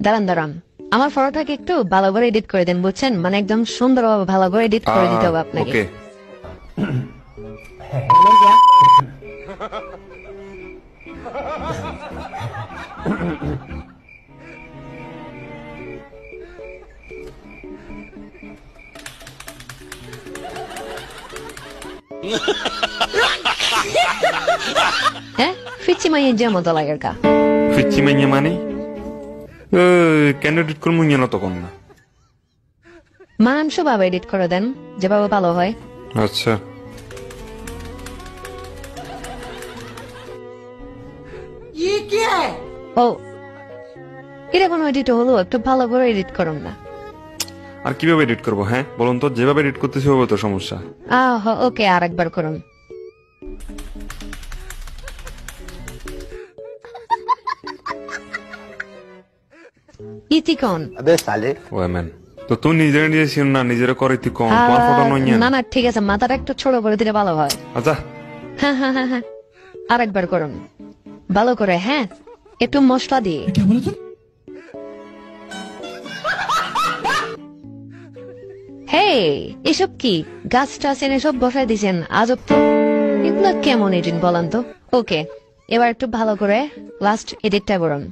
দাঁড়ান দাঁড়ান, আমার ফটোটাকে একটু ভালো করে এডিট করে দেন, বুঝছেন? মানে একদম সুন্দরভাবে ভালো করে এডিট করে দিতে হবে আপনাকে। ওকে। হ্যাঁ, ফিচ্ছি মাইয়ের যে মতো লাগের কা। ফিচ্ছি মাইয়া মানে কেন এডিট করবো না তখন না। মানানসো ভাবে এডিট করে দেন, যেভাবে ভালো হয়। আচ্ছা ও, এটা কোনো এডিট হলো? একটু ভালো করে এডিট করুন না। আর কিভাবে এডিট করবো? হ্যাঁ বলুন তো, যেভাবে এডিট করতেছি হবে তো সমস্যা। ওকে, আর একবার করুন। ইতিকন ওয়ে ম্যান, তো তুই নিজের নিজে না নিজের করে তুই কম, তোমার ফটো নয় না না, ঠিক আছে, মাথাটা একটু ছোট করে দিলে ভালো হয়। আচ্ছা হ্যাঁ হ্যাঁ হ্যাঁ হ্যাঁ, আর একবার করুন ভালো করে। হ্যাঁ, একটু মশলা দিয়ে। হেই, এসব কি গাছ টাছ এনে সব বসাই দিয়েছেন? আজব তো, এগুলো কেমন এডিট বলেন তো? ওকে, এবার একটু ভালো করে লাস্ট এডিটটা করুন।